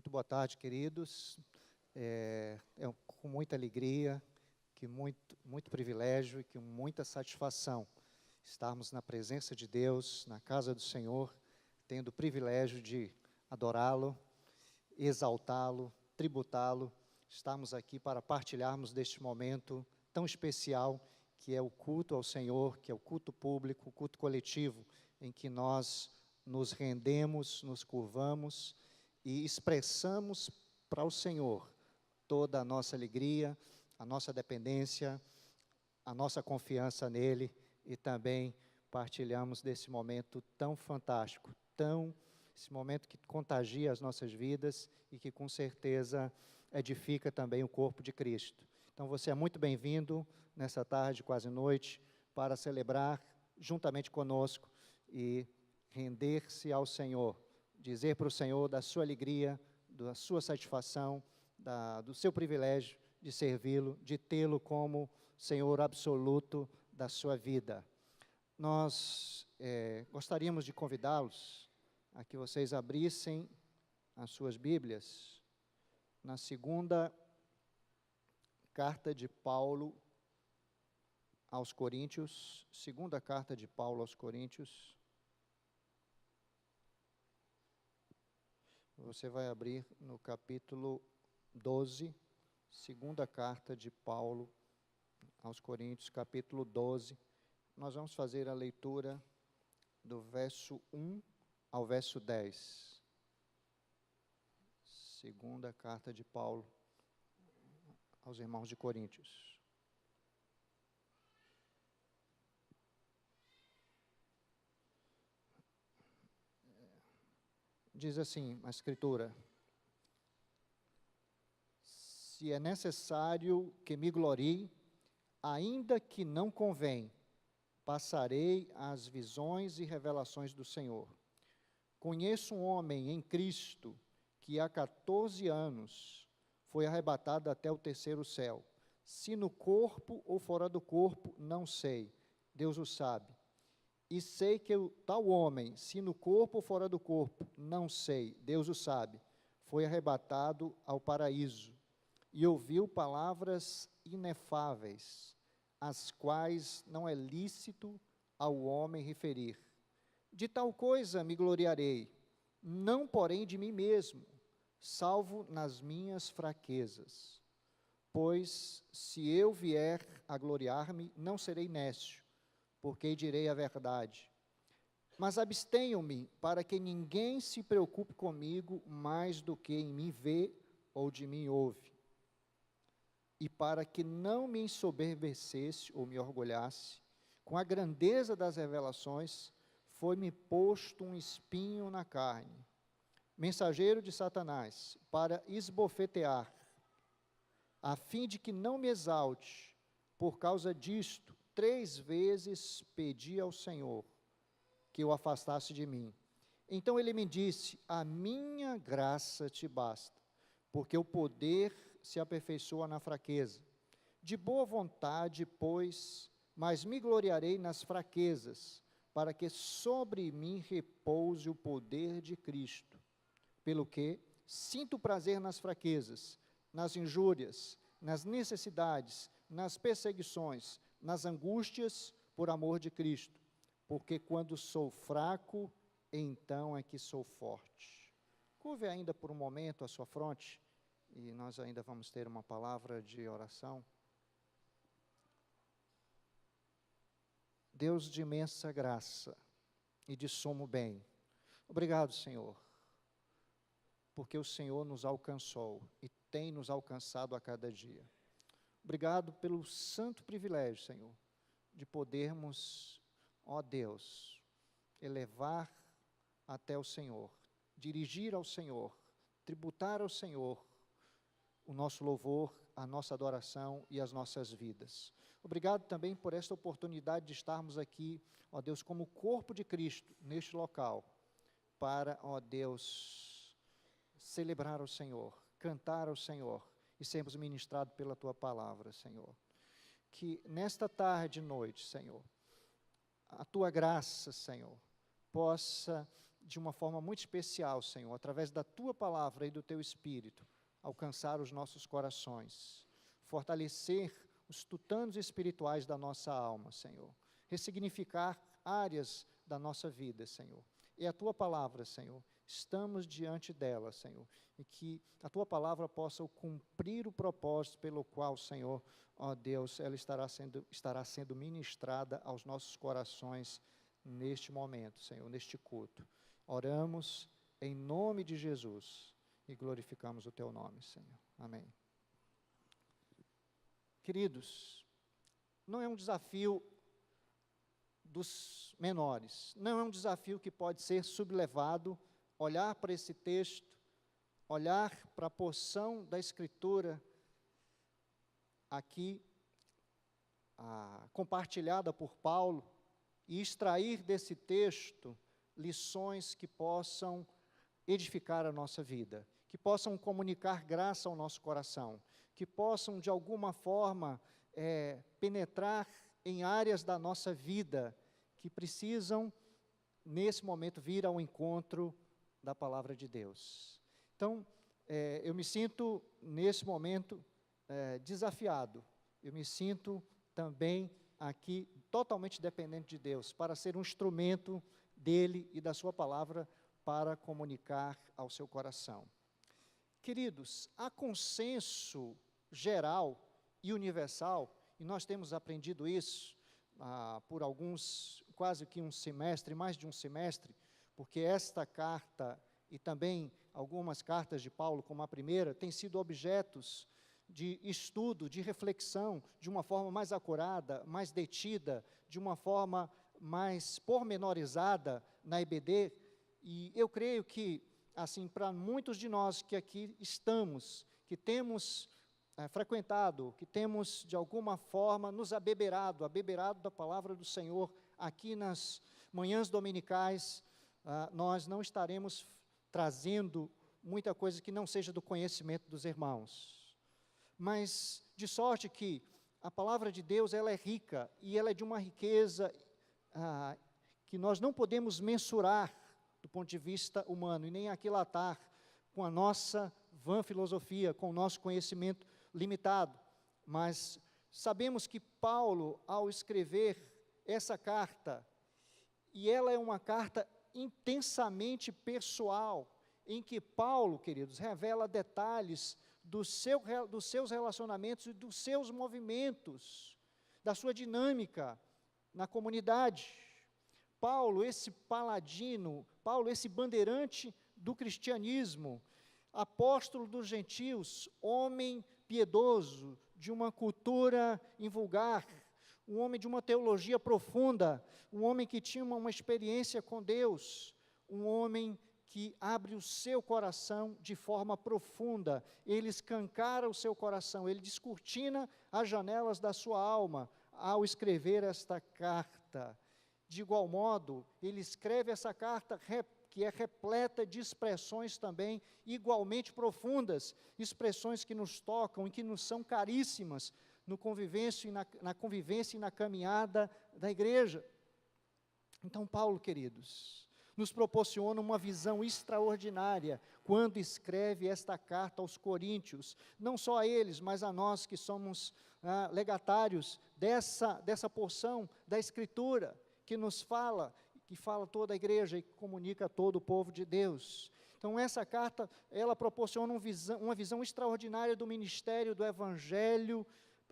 Muito boa tarde, queridos. Com muita alegria, muito privilégio e com muita satisfação estarmos na presença de Deus, na casa do Senhor, tendo o privilégio de adorá-lo, exaltá-lo, tributá-lo. Estamos aqui para partilharmos deste momento tão especial que é o culto ao Senhor, que é o culto público, o culto coletivo, em que nós nos rendemos, nos curvamos e expressamos para o Senhor toda a nossa alegria, a nossa dependência, a nossa confiança nele e também partilhamos desse momento tão fantástico, esse momento que contagia as nossas vidas e que com certeza edifica também o corpo de Cristo. Então você é muito bem-vindo nessa tarde, quase noite, para celebrar juntamente conosco e render-se ao Senhor, dizer para o Senhor da sua alegria, da sua satisfação, do seu privilégio de servi-lo, de tê-lo como Senhor absoluto da sua vida. Nós gostaríamos de convidá-los a que vocês abrissem as suas Bíblias na segunda carta de Paulo aos Coríntios, segunda carta de Paulo aos Coríntios. Você vai abrir no capítulo 12, segunda carta de Paulo aos Coríntios, capítulo 12. Nós vamos fazer a leitura do verso 1 ao verso 10. Segunda carta de Paulo aos irmãos de Coríntios. Diz assim a Escritura: se é necessário que me glorie, ainda que não convém, passarei as visões e revelações do Senhor. Conheço um homem em Cristo que há 14 anos foi arrebatado até o terceiro céu. Se no corpo ou fora do corpo, não sei, Deus o sabe. E sei que tal homem, se no corpo ou fora do corpo, não sei, Deus o sabe, foi arrebatado ao paraíso e ouviu palavras inefáveis, as quais não é lícito ao homem referir. De tal coisa me gloriarei, não porém de mim mesmo, salvo nas minhas fraquezas. Pois se eu vier a gloriar-me, não serei nécio, porque direi a verdade. Mas abstenho-me para que ninguém se preocupe comigo mais do que em mim vê ou de mim ouve. E para que não me ensoberbecesse ou me orgulhasse, com a grandeza das revelações, foi-me posto um espinho na carne, mensageiro de Satanás, para esbofetear, a fim de que não me exalte. Por causa disto, 3 vezes pedi ao Senhor que o afastasse de mim. Então ele me disse: a minha graça te basta, porque o poder se aperfeiçoa na fraqueza. De boa vontade, pois, mas me gloriarei nas fraquezas, para que sobre mim repouse o poder de Cristo. Pelo que sinto prazer nas fraquezas, nas injúrias, nas necessidades, nas perseguições, nas angústias, por amor de Cristo, porque quando sou fraco, então é que sou forte. Curve ainda por um momento a sua fronte, e nós ainda vamos ter uma palavra de oração. Deus de imensa graça e de sumo bem, obrigado, Senhor, porque o Senhor nos alcançou e tem nos alcançado a cada dia. Obrigado pelo santo privilégio, Senhor, de podermos, ó Deus, elevar até o Senhor, dirigir ao Senhor, tributar ao Senhor o nosso louvor, a nossa adoração e as nossas vidas. Obrigado também por esta oportunidade de estarmos aqui, ó Deus, como corpo de Cristo, neste local, para, ó Deus, celebrar ao Senhor, cantar ao Senhor, e sermos ministrados pela Tua palavra, Senhor. Que nesta tarde e noite, Senhor, a Tua graça, Senhor, possa de uma forma muito especial, Senhor, através da Tua palavra e do Teu Espírito, alcançar os nossos corações, fortalecer os tutanos espirituais da nossa alma, Senhor, ressignificar áreas da nossa vida, Senhor. E a Tua palavra, Senhor, estamos diante dela, Senhor, e que a Tua palavra possa cumprir o propósito pelo qual, Senhor, ó Deus, ela estará sendo ministrada aos nossos corações neste momento, Senhor, neste culto. Oramos em nome de Jesus e glorificamos o Teu nome, Senhor. Amém. Queridos, não é um desafio dos menores, não é um desafio que pode ser sublevado, olhar para esse texto, olhar para a porção da Escritura aqui, compartilhada por Paulo, e extrair desse texto lições que possam edificar a nossa vida, que possam comunicar graça ao nosso coração, que possam, de alguma forma, penetrar em áreas da nossa vida que precisam, nesse momento, vir ao encontro da palavra de Deus. Então, eu me sinto, nesse momento, desafiado. Eu me sinto também aqui totalmente dependente de Deus, para ser um instrumento dele e da sua palavra para comunicar ao seu coração. Queridos, há consenso geral e universal, e nós temos aprendido isso por quase que um semestre, mais de um semestre, porque esta carta e também algumas cartas de Paulo, como a primeira, têm sido objetos de estudo, de reflexão, de uma forma mais acurada, mais detida, de uma forma mais pormenorizada na EBD, e eu creio que, assim, para muitos de nós que aqui estamos, que temos frequentado, que temos, de alguma forma, nos abeberado da palavra do Senhor, aqui nas manhãs dominicais, nós não estaremos trazendo muita coisa que não seja do conhecimento dos irmãos. Mas, de sorte que a palavra de Deus, ela é rica, e ela é de uma riqueza que nós não podemos mensurar do ponto de vista humano, e nem aquilatar com a nossa vã filosofia, com o nosso conhecimento limitado. Mas sabemos que Paulo, ao escrever essa carta, e ela é uma carta intensamente pessoal, em que Paulo, queridos, revela detalhes dos seus relacionamentos e dos seus movimentos, da sua dinâmica na comunidade. Paulo, esse paladino, Paulo, esse bandeirante do cristianismo, apóstolo dos gentios, homem piedoso, de uma cultura invulgar, um homem de uma teologia profunda, um homem que tinha uma experiência com Deus, um homem que abre o seu coração de forma profunda, ele escancara o seu coração, ele descortina as janelas da sua alma ao escrever esta carta. De igual modo, ele escreve essa carta que é repleta de expressões também igualmente profundas, expressões que nos tocam e que nos são caríssimas na convivência e na caminhada da igreja. Então, Paulo, queridos, nos proporciona uma visão extraordinária quando escreve esta carta aos coríntios, não só a eles, mas a nós que somos legatários dessa porção da Escritura, que nos fala, que fala toda a igreja e que comunica a todo o povo de Deus. Então, essa carta, ela proporciona uma visão extraordinária do ministério do Evangelho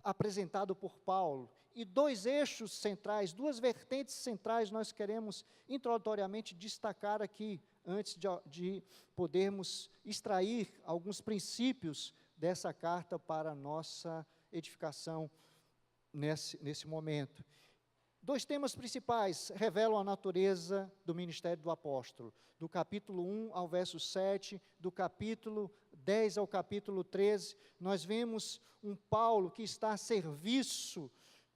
apresentado por Paulo. E dois eixos centrais, duas vertentes centrais nós queremos introdutoriamente destacar aqui, antes de podermos extrair alguns princípios dessa carta para a nossa edificação nesse momento. Dois temas principais revelam a natureza do ministério do apóstolo, do capítulo 1 ao verso 7, do capítulo 10 ao capítulo 13, nós vemos um Paulo que está a serviço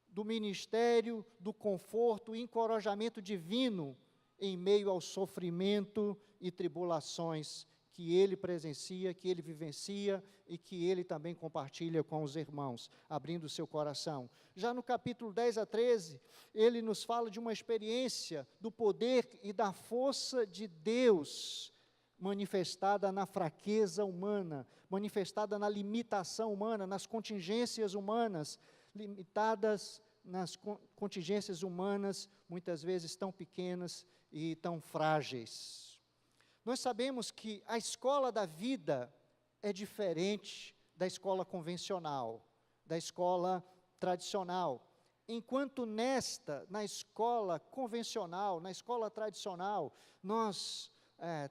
do ministério, do conforto e encorajamento divino em meio ao sofrimento e tribulações que ele presencia, que ele vivencia e que ele também compartilha com os irmãos, abrindo o seu coração. Já no capítulo 10 a 13, ele nos fala de uma experiência do poder e da força de Deus, manifestada na fraqueza humana, manifestada na limitação humana, nas contingências humanas, limitadas nas contingências humanas, muitas vezes tão pequenas e tão frágeis. Nós sabemos que a escola da vida é diferente da escola convencional, da escola tradicional. Enquanto na escola convencional, na escola tradicional, nós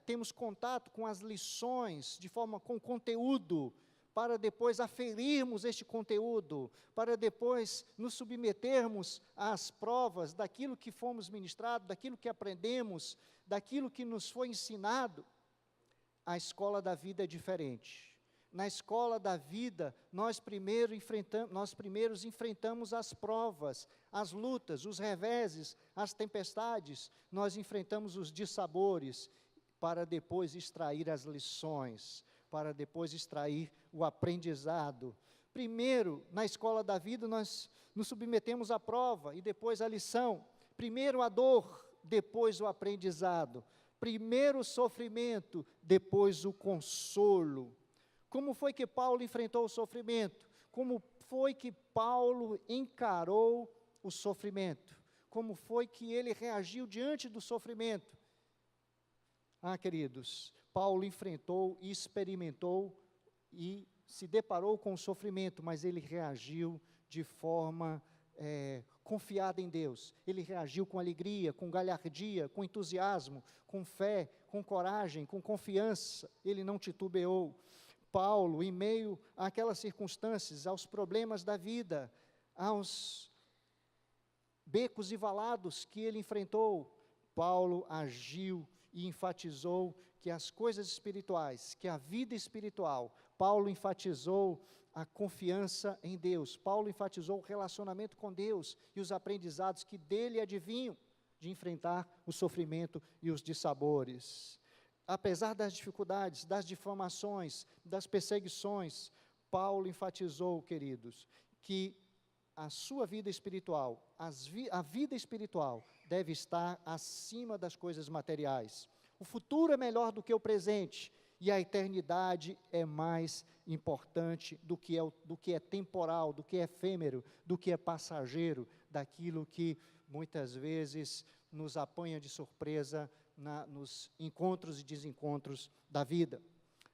temos contato com as lições, com conteúdo, para depois aferirmos este conteúdo, para depois nos submetermos às provas daquilo que fomos ministrados, daquilo que aprendemos, daquilo que nos foi ensinado. A escola da vida é diferente. Na escola da vida, nós primeiro enfrentamos as provas, as lutas, os reveses, as tempestades, nós enfrentamos os dissabores, para depois extrair as lições, para depois extrair o aprendizado. Primeiro, na escola da vida, nós nos submetemos à prova e depois à lição. Primeiro a dor, depois o aprendizado. Primeiro o sofrimento, depois o consolo. Como foi que Paulo enfrentou o sofrimento? Como foi que Paulo encarou o sofrimento? Como foi que ele reagiu diante do sofrimento? Queridos, Paulo enfrentou e experimentou e se deparou com o sofrimento, mas ele reagiu de forma confiada em Deus. Ele reagiu com alegria, com galhardia, com entusiasmo, com fé, com coragem, com confiança. Ele não titubeou. Paulo, em meio àquelas circunstâncias, aos problemas da vida, aos becos e valados que ele enfrentou, Paulo agiu e enfatizou que as coisas espirituais, que a vida espiritual, Paulo enfatizou a confiança em Deus, Paulo enfatizou o relacionamento com Deus e os aprendizados que dele advinham de enfrentar o sofrimento e os dissabores. Apesar das dificuldades, das difamações, das perseguições, Paulo enfatizou, queridos, que a sua vida espiritual, a vida espiritual deve estar acima das coisas materiais. O futuro é melhor do que o presente e a eternidade é mais importante do que é temporal, do que é efêmero, do que é passageiro, daquilo que muitas vezes nos apanha de surpresa nos encontros e desencontros da vida.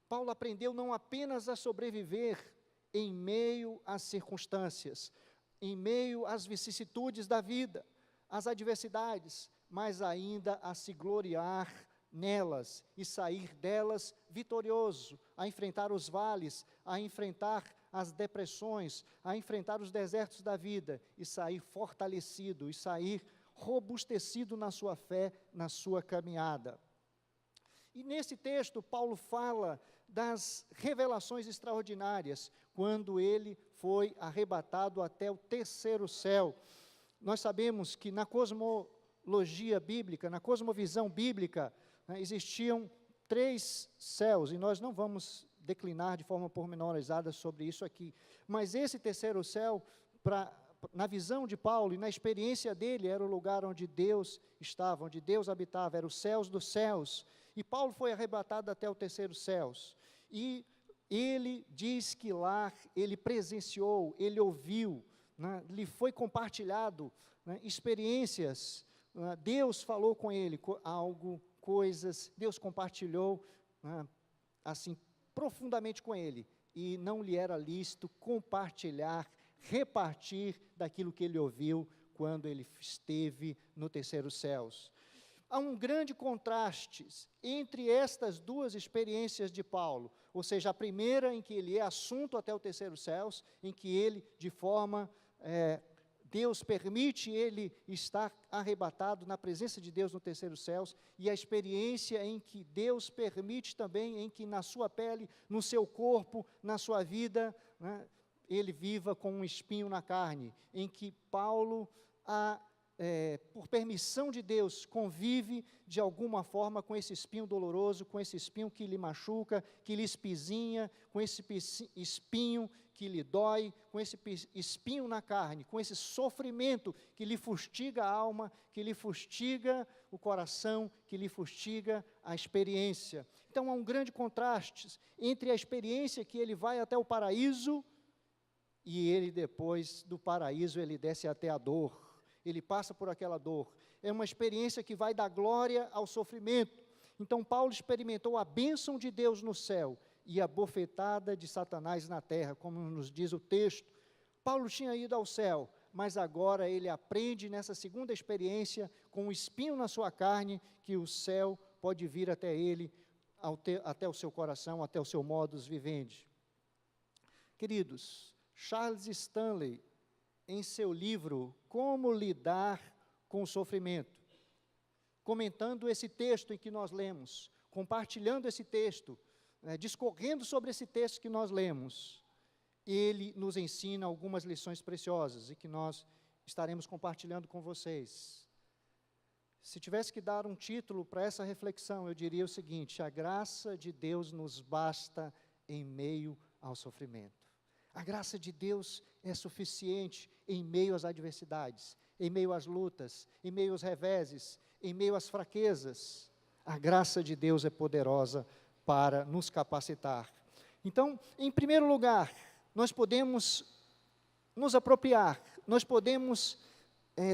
Paulo aprendeu não apenas a sobreviver em meio às circunstâncias, em meio às vicissitudes da vida, às adversidades, mas ainda a se gloriar nelas e sair delas vitorioso, a enfrentar os vales, a enfrentar as depressões, a enfrentar os desertos da vida e sair fortalecido, e sair robustecido na sua fé, na sua caminhada. E nesse texto, Paulo fala das revelações extraordinárias, quando ele foi arrebatado até o terceiro céu. Nós sabemos que na cosmologia bíblica, na cosmovisão bíblica, existiam 3 céus, e nós não vamos declinar de forma pormenorizada sobre isso aqui, mas esse terceiro céu, na visão de Paulo e na experiência dele, era o lugar onde Deus estava, onde Deus habitava, era os céus dos céus, e Paulo foi arrebatado até o terceiro céu, e ele diz que lá ele presenciou, ele ouviu, lhe foi compartilhado experiências, Deus falou com ele coisas, Deus compartilhou assim profundamente com ele, e não lhe era lícito compartilhar, repartir daquilo que ele ouviu quando ele esteve no terceiro céu. Há um grande contraste entre estas duas experiências de Paulo, ou seja, a primeira em que ele é assunto até o terceiro céu, em que ele, de forma, Deus permite ele estar arrebatado na presença de Deus no terceiro céu, e a experiência em que Deus permite também, em que na sua pele, no seu corpo, na sua vida, ele viva com um espinho na carne, em que Paulo por permissão de Deus, convive de alguma forma com esse espinho doloroso, com esse espinho que lhe machuca, que lhe espizinha, com esse espinho que lhe dói, com esse espinho na carne, com esse sofrimento que lhe fustiga a alma, que lhe fustiga o coração, que lhe fustiga a experiência. Então há um grande contraste entre a experiência que ele vai até o paraíso e ele depois do paraíso ele desce até a dor. Ele passa por aquela dor. É uma experiência que vai da glória ao sofrimento. Então, Paulo experimentou a bênção de Deus no céu e a bofetada de Satanás na terra, como nos diz o texto. Paulo tinha ido ao céu, mas agora ele aprende nessa segunda experiência, com um espinho na sua carne, que o céu pode vir até ele, até o seu coração, até o seu modus vivendi. Queridos, Charles Stanley, em seu livro Como Lidar com o Sofrimento, comentando esse texto em que nós lemos, compartilhando esse texto, discorrendo sobre esse texto que nós lemos, ele nos ensina algumas lições preciosas e que nós estaremos compartilhando com vocês. Se tivesse que dar um título para essa reflexão, eu diria o seguinte: a graça de Deus nos basta em meio ao sofrimento. A graça de Deus é suficiente em meio às adversidades, em meio às lutas, em meio aos reveses, em meio às fraquezas. A graça de Deus é poderosa para nos capacitar. Então, em primeiro lugar, nós podemos nos apropriar, nós podemos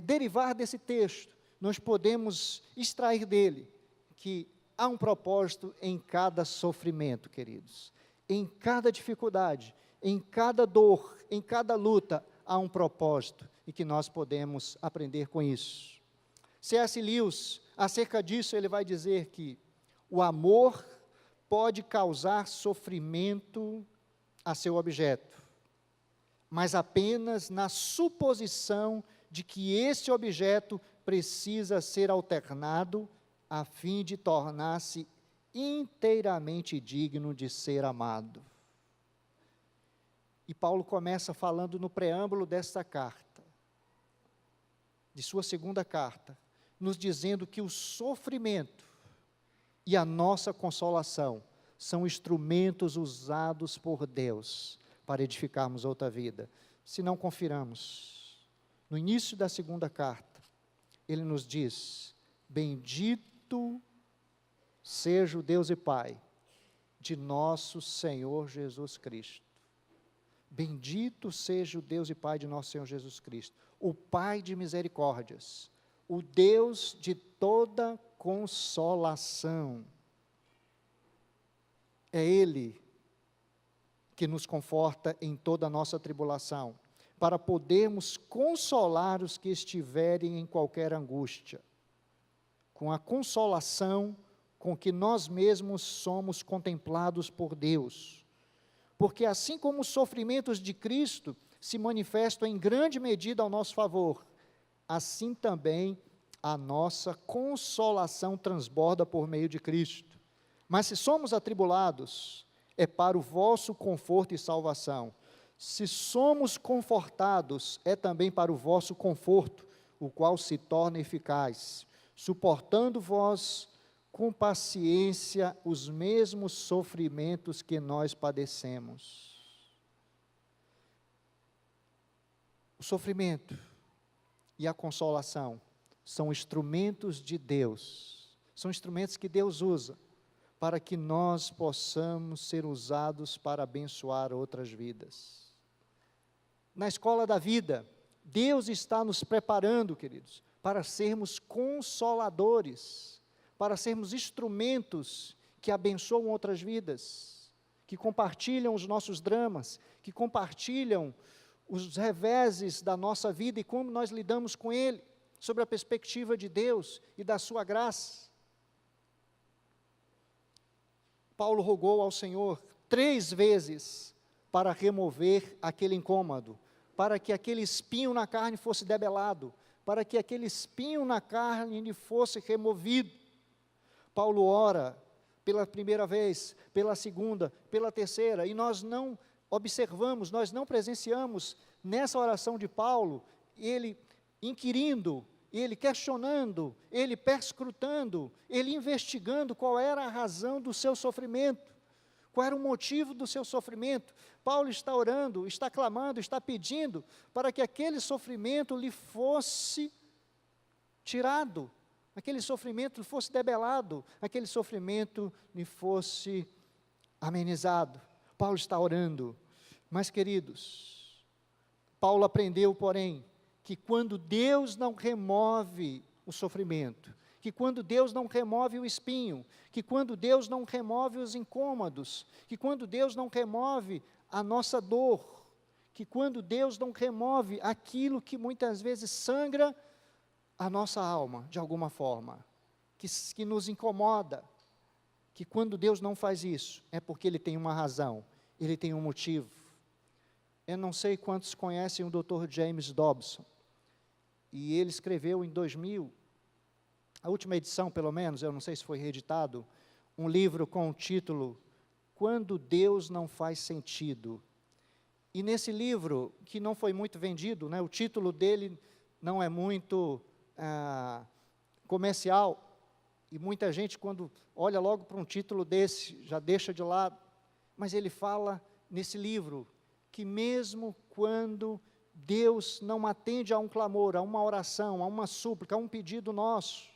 derivar desse texto, nós podemos extrair dele que há um propósito em cada sofrimento, queridos, em cada dificuldade, em cada dor, em cada luta, há um propósito e que nós podemos aprender com isso. C.S. Lewis, acerca disso, ele vai dizer que o amor pode causar sofrimento a seu objeto, mas apenas na suposição de que esse objeto precisa ser alternado a fim de tornar-se inteiramente digno de ser amado. E Paulo começa falando no preâmbulo desta carta, de sua segunda carta, nos dizendo que o sofrimento e a nossa consolação são instrumentos usados por Deus para edificarmos outra vida. Se não confiramos, no início da segunda carta, ele nos diz: bendito seja o Deus e Pai de nosso Senhor Jesus Cristo. Bendito seja o Deus e Pai de nosso Senhor Jesus Cristo, o Pai de misericórdias, o Deus de toda consolação. É Ele que nos conforta em toda a nossa tribulação, para podermos consolar os que estiverem em qualquer angústia, com a consolação com que nós mesmos somos contemplados por Deus. Porque assim como os sofrimentos de Cristo se manifestam em grande medida ao nosso favor, assim também a nossa consolação transborda por meio de Cristo. Mas se somos atribulados, é para o vosso conforto e salvação. Se somos confortados, é também para o vosso conforto, o qual se torna eficaz, suportando vós com paciência os mesmos sofrimentos que nós padecemos. O sofrimento e a consolação são instrumentos de Deus, são instrumentos que Deus usa para que nós possamos ser usados para abençoar outras vidas. Na escola da vida, Deus está nos preparando, queridos, para sermos consoladores, para sermos instrumentos que abençoam outras vidas, que compartilham os nossos dramas, que compartilham os reveses da nossa vida e como nós lidamos com ele, sobre a perspectiva de Deus e da sua graça. Paulo rogou ao Senhor 3 vezes para remover aquele incômodo, para que aquele espinho na carne fosse debelado, para que aquele espinho na carne lhe fosse removido. Paulo ora pela primeira vez, pela segunda, pela terceira, e nós não observamos, nós não presenciamos nessa oração de Paulo, ele inquirindo ele questionando, ele perscrutando, ele investigando qual era a razão do seu sofrimento, qual era o motivo do seu sofrimento. Paulo está orando, está clamando, está pedindo para que aquele sofrimento lhe fosse tirado, aquele sofrimento lhe fosse debelado, aquele sofrimento lhe fosse amenizado. Paulo está orando, mas queridos, Paulo aprendeu, porém, que quando Deus não remove o sofrimento, que quando Deus não remove o espinho, que quando Deus não remove os incômodos, que quando Deus não remove a nossa dor, que quando Deus não remove aquilo que muitas vezes sangra a nossa alma, de alguma forma, que nos incomoda, que quando Deus não faz isso, é porque Ele tem uma razão, Ele tem um motivo. Eu não sei quantos conhecem o Dr. James Dobson, e ele escreveu em 2000, a última edição pelo menos, eu não sei se foi reeditado, um livro com o título Quando Deus Não Faz Sentido. E nesse livro, que não foi muito vendido, o título dele não é muito comercial, e muita gente quando olha logo para um título desse, já deixa de lado, mas ele fala nesse livro, que mesmo quando Deus não atende a um clamor, a uma oração, a uma súplica, a um pedido nosso,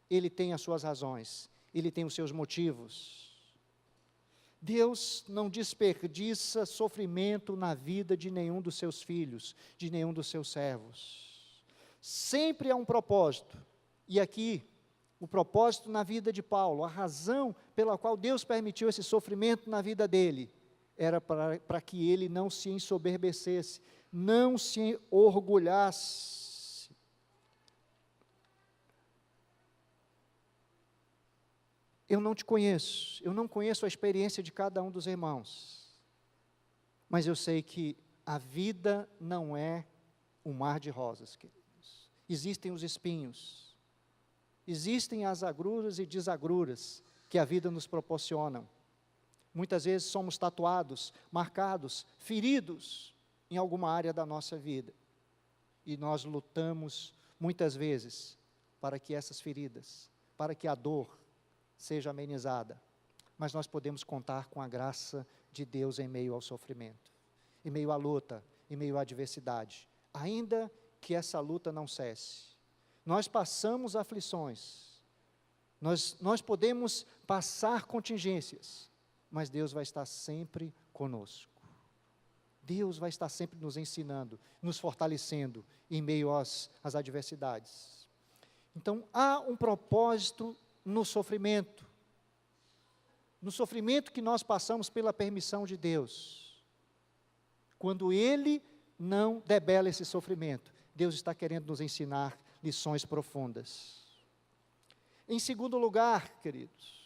Ele tem as suas razões, Ele tem os seus motivos. Deus não desperdiça sofrimento na vida de nenhum dos seus filhos, de nenhum dos seus servos. Sempre há um propósito, e aqui, o propósito na vida de Paulo, a razão pela qual Deus permitiu esse sofrimento na vida dele, era para que ele não se ensoberbecesse, não se orgulhasse. Eu não te conheço, eu não conheço a experiência de cada um dos irmãos, mas eu sei que a vida não é um mar de rosas, queridos. Existem os espinhos, existem as agruras e desagruras que a vida nos proporciona. Muitas vezes somos tatuados, marcados, feridos em alguma área da nossa vida. E nós lutamos muitas vezes para que essas feridas, para que a dor seja amenizada. Mas nós podemos contar com a graça de Deus em meio ao sofrimento, em meio à luta, em meio à adversidade. Ainda que essa luta não cesse. Nós passamos aflições, nós podemos passar contingências, mas Deus vai estar sempre conosco. Deus vai estar sempre nos ensinando, nos fortalecendo em meio às adversidades. Então, há um propósito no sofrimento que nós passamos pela permissão de Deus. Quando Ele não debela esse sofrimento, Deus está querendo nos ensinar lições profundas. Em segundo lugar, queridos,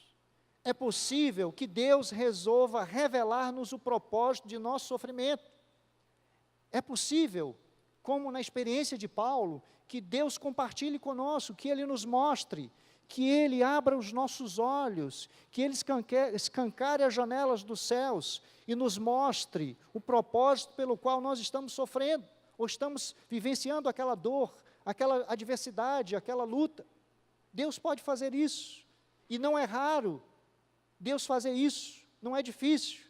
é possível que Deus resolva revelar-nos o propósito de nosso sofrimento. É possível, como na experiência de Paulo, que Deus compartilhe conosco, que Ele nos mostre, que Ele abra os nossos olhos, que Ele escancare as janelas dos céus e nos mostre o propósito pelo qual nós estamos sofrendo, ou estamos vivenciando aquela dor, aquela adversidade, aquela luta. Deus pode fazer isso, e não é raro Deus fazer isso, não é difícil.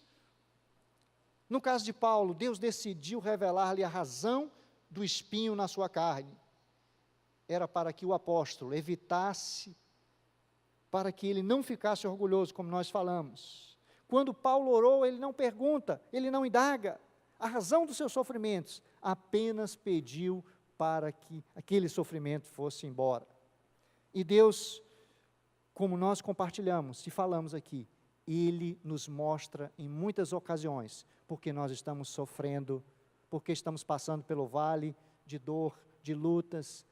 No caso de Paulo, Deus decidiu revelar-lhe a razão do espinho na sua carne. Era para que o apóstolo evitasse, para que ele não ficasse orgulhoso, como nós falamos. Quando Paulo orou, ele não pergunta, ele não indaga a razão dos seus sofrimentos, apenas pediu para que aquele sofrimento fosse embora. E Deus, como nós compartilhamos e falamos aqui, Ele nos mostra em muitas ocasiões, porque nós estamos sofrendo, porque estamos passando pelo vale de dor, de lutas,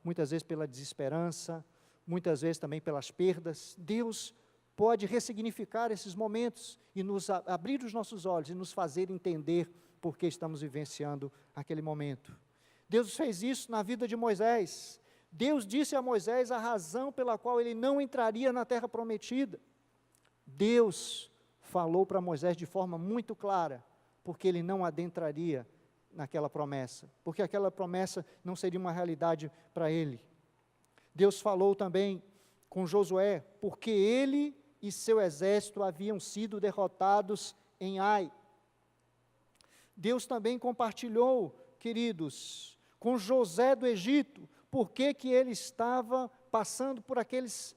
muitas vezes pela desesperança, muitas vezes também pelas perdas. Deus pode ressignificar esses momentos e nos abrir os nossos olhos e nos fazer entender por que estamos vivenciando aquele momento. Deus fez isso na vida de Moisés. Deus disse a Moisés a razão pela qual ele não entraria na terra prometida. Deus falou para Moisés de forma muito clara, porque ele não adentraria naquela promessa, porque aquela promessa não seria uma realidade para ele. Deus falou também com Josué, porque ele e seu exército haviam sido derrotados em Ai. Deus também compartilhou, queridos, com José do Egito, porque que ele estava passando por aqueles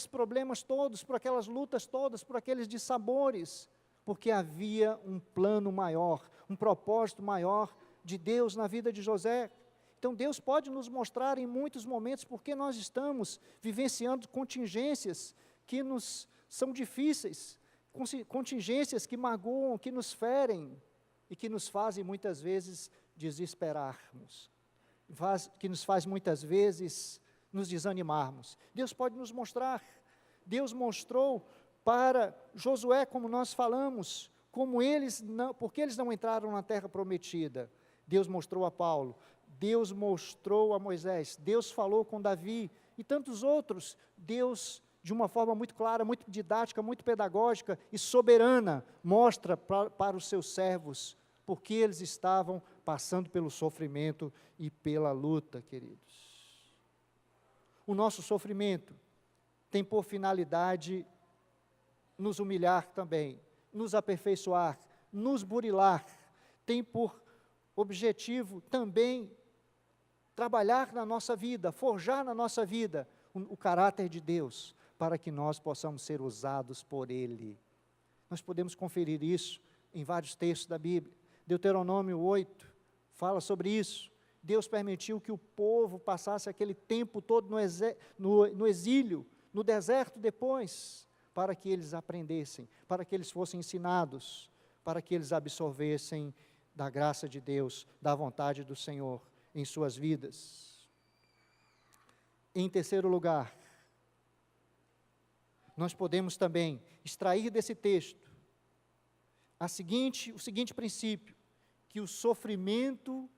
problemas todos, por aquelas lutas todas, por aqueles dissabores, porque havia um plano maior, um propósito maior de Deus na vida de José. Então Deus pode nos mostrar em muitos momentos porque nós estamos vivenciando contingências que nos são difíceis, contingências que magoam, que nos ferem e que nos fazem muitas vezes desesperarmos, que nos faz muitas vezes nos desanimarmos. Deus pode nos mostrar. Deus mostrou para Josué, como nós falamos, porque eles não entraram na terra prometida. Deus mostrou a Paulo, Deus mostrou a Moisés, Deus falou com Davi e tantos outros. Deus, de uma forma muito clara, muito didática, muito pedagógica e soberana, mostra para os seus servos porque eles estavam passando pelo sofrimento e pela luta, queridos. O nosso sofrimento tem por finalidade nos humilhar também, nos aperfeiçoar, nos burilar, tem por objetivo também trabalhar na nossa vida, forjar na nossa vida o caráter de Deus, para que nós possamos ser usados por Ele. Nós podemos conferir isso em vários textos da Bíblia. Deuteronômio 8 fala sobre isso. Deus permitiu que o povo passasse aquele tempo todo no exílio, no deserto depois, para que eles aprendessem, para que eles fossem ensinados, para que eles absorvessem da graça de Deus, da vontade do Senhor em suas vidas. Em terceiro lugar, nós podemos também extrair desse texto o seguinte princípio, que o sofrimento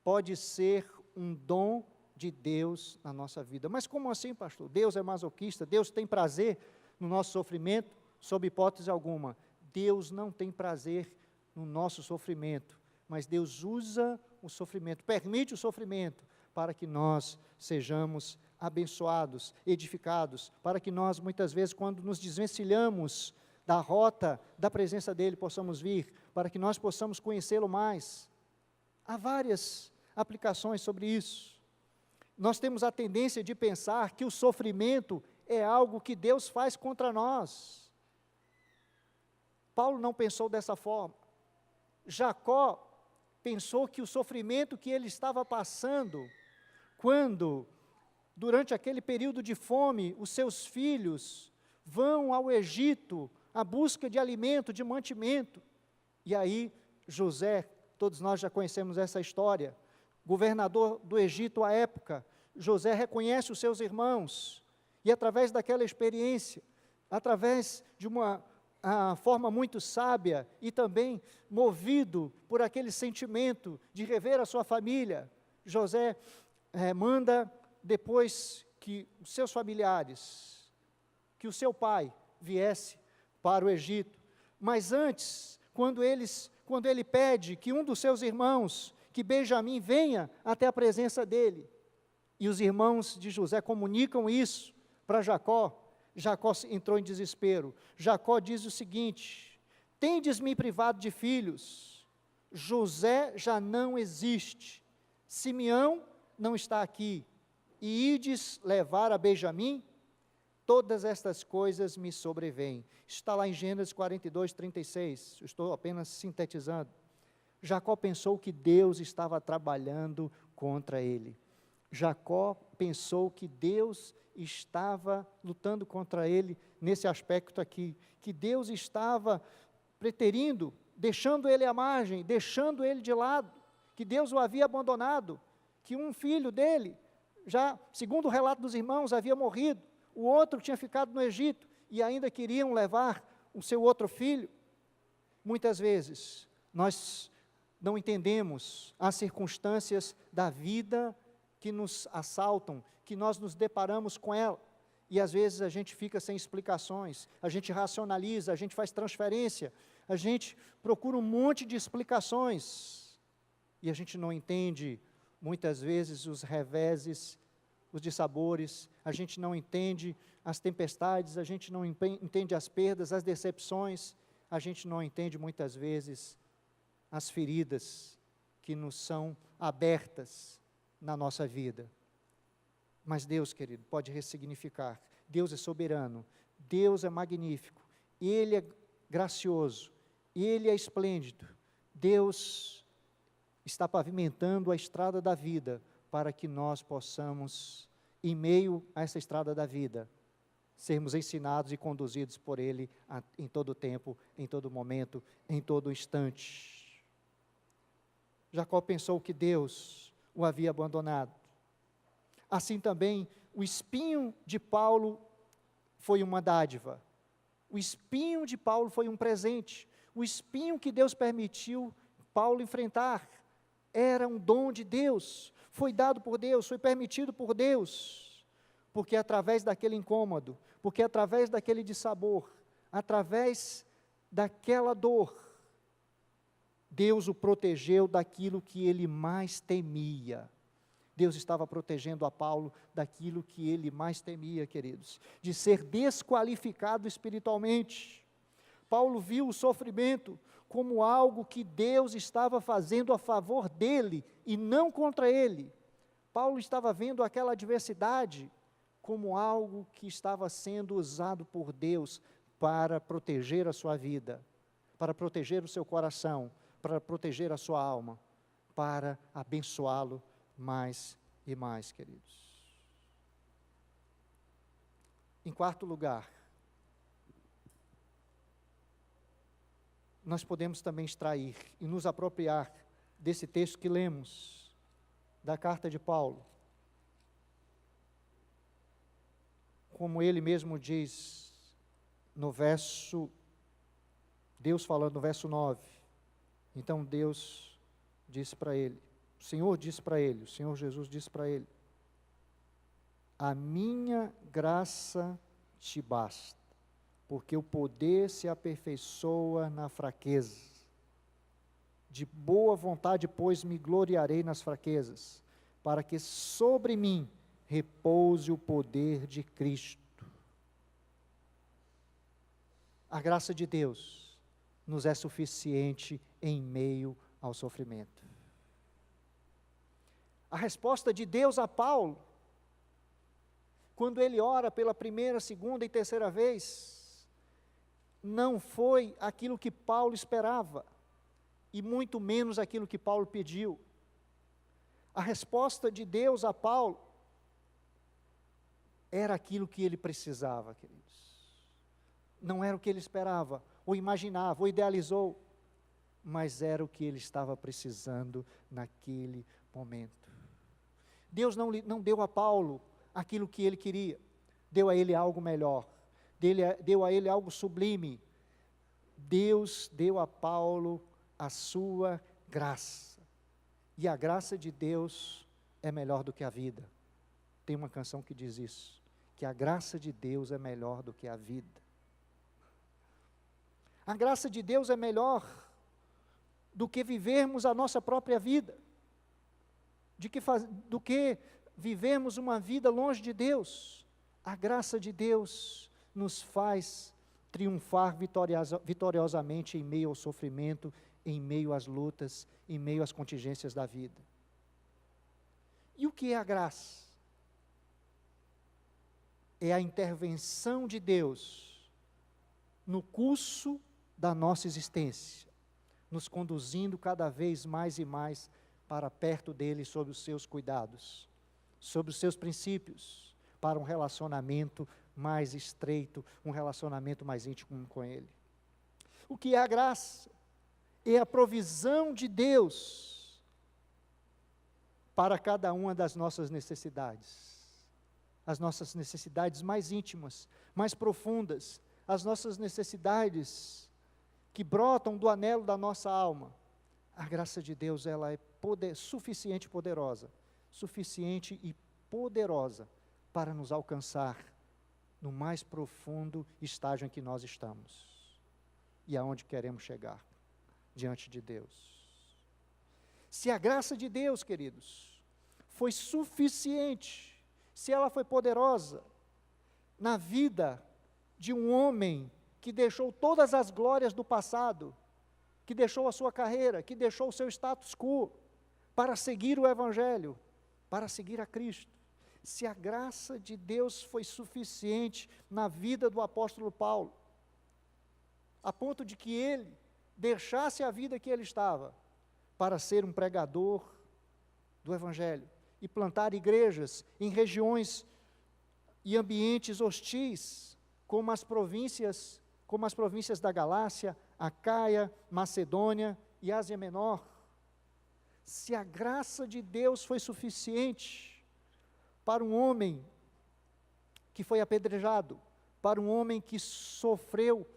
pode ser um dom de Deus na nossa vida. Mas como assim, pastor? Deus é masoquista, Deus tem prazer no nosso sofrimento? Sob hipótese alguma, Deus não tem prazer no nosso sofrimento, mas Deus usa o sofrimento, permite o sofrimento, para que nós sejamos abençoados, edificados, para que nós, muitas vezes, quando nos desvencilhamos da rota da presença dEle, possamos vir, para que nós possamos conhecê-lo mais. Há várias aplicações sobre isso. Nós temos a tendência de pensar que o sofrimento é algo que Deus faz contra nós. Paulo não pensou dessa forma. Jacó pensou que o sofrimento que ele estava passando, quando, durante aquele período de fome, os seus filhos vão ao Egito à busca de alimento, de mantimento, e aí José, todos nós já conhecemos essa história, governador do Egito à época, José reconhece os seus irmãos, e através daquela experiência, através de uma forma muito sábia, e também movido por aquele sentimento de rever a sua família, José manda, depois que os seus familiares, que o seu pai viesse para o Egito, mas antes, quando ele pede que um dos seus irmãos, que Benjamim, venha até a presença dele, e os irmãos de José comunicam isso para Jacó, Jacó entrou em desespero. Jacó diz o seguinte: tendes-me privado de filhos, José já não existe, Simeão não está aqui, e ides levar a Benjamim? Todas estas coisas me sobrevêm. Está lá em Gênesis 42, 36, eu estou apenas sintetizando. Jacó pensou que Deus estava trabalhando contra ele. Jacó pensou que Deus estava lutando contra ele nesse aspecto aqui, que Deus estava preterindo, deixando ele à margem, deixando ele de lado, que Deus o havia abandonado, que um filho dele, já segundo o relato dos irmãos, havia morrido, o outro tinha ficado no Egito, e ainda queriam levar o seu outro filho. Muitas vezes, nós não entendemos as circunstâncias da vida que nos assaltam, que nós nos deparamos com ela, e às vezes a gente fica sem explicações, a gente racionaliza, a gente faz transferência, A gente procura um monte de explicações e a gente não entende, muitas vezes, os reveses, os dissabores, a gente não entende as tempestades, a gente não entende as perdas, as decepções, a gente não entende, muitas vezes, as feridas que nos são abertas na nossa vida. Mas Deus, querido, pode ressignificar. Deus é soberano, Deus é magnífico, Ele é gracioso, Ele é esplêndido. Deus está pavimentando a estrada da vida para que nós possamos, em meio a essa estrada da vida, sermos ensinados e conduzidos por Ele em todo tempo, em todo momento, em todo instante. Jacó pensou que Deus o havia abandonado. Assim também, o espinho de Paulo foi uma dádiva. O espinho de Paulo foi um presente. O espinho que Deus permitiu Paulo enfrentar era um dom de Deus, foi dado por Deus, foi permitido por Deus, porque através daquele incômodo, porque através daquele dissabor, através daquela dor, Deus o protegeu daquilo que ele mais temia. Deus estava protegendo a Paulo daquilo que ele mais temia, queridos, de ser desqualificado espiritualmente. Paulo viu o sofrimento como algo que Deus estava fazendo a favor dele e não contra ele. Paulo estava vendo aquela adversidade como algo que estava sendo usado por Deus para proteger a sua vida, para proteger o seu coração, para proteger a sua alma, para abençoá-lo mais e mais, queridos. Em quarto lugar, nós podemos também extrair e nos apropriar desse texto que lemos, da carta de Paulo. Como ele mesmo diz no verso, Deus falando no verso 9, então Deus disse para ele, o Senhor disse para ele, o Senhor Jesus disse para ele: a minha graça te basta, porque o poder se aperfeiçoa na fraqueza. De boa vontade, pois, me gloriarei nas fraquezas, para que sobre mim repouse o poder de Cristo. A graça de Deus nos é suficiente em meio ao sofrimento. A resposta de Deus a Paulo, quando ele ora pela primeira, segunda e terceira vez, não foi aquilo que Paulo esperava, e muito menos aquilo que Paulo pediu. A resposta de Deus a Paulo era aquilo que ele precisava, queridos. Não era o que ele esperava, ou imaginava, ou idealizou, mas era o que ele estava precisando naquele momento. Deus não deu a Paulo aquilo que ele queria, deu a ele algo melhor, deu a ele algo sublime. Deus deu a Paulo a sua graça, e a graça de Deus é melhor do que a vida. Tem uma canção que diz isso, que a graça de Deus é melhor do que a vida. A graça de Deus é melhor do que vivermos a nossa própria vida, do que vivermos uma vida longe de Deus. A graça de Deus nos faz triunfar vitoriosamente em meio ao sofrimento, em meio às lutas, em meio às contingências da vida. E o que é a graça? É a intervenção de Deus no curso da nossa existência, nos conduzindo cada vez mais e mais para perto dele, sob os seus cuidados, sob os seus princípios, para um relacionamento mais estreito, um relacionamento mais íntimo com ele. O que é a graça? É a provisão de Deus para cada uma das nossas necessidades, as nossas necessidades mais íntimas, mais profundas, as nossas necessidades que brotam do anelo da nossa alma. A graça de Deus, ela é suficiente e poderosa para nos alcançar no mais profundo estágio em que nós estamos. e aonde queremos chegar diante de Deus. Se a graça de Deus, queridos, foi suficiente, se ela foi poderosa na vida de um homem que deixou todas as glórias do passado, que deixou a sua carreira, que deixou o seu status quo, para seguir o Evangelho, para seguir a Cristo. Se a graça de Deus foi suficiente na vida do apóstolo Paulo, a ponto de que ele deixasse a vida que ele estava, para ser um pregador do Evangelho, e plantar igrejas em regiões e ambientes hostis, como as províncias da Galácia, Acaia, Macedônia e Ásia Menor. Se a graça de Deus foi suficiente para um homem que foi apedrejado, para um homem que sofreu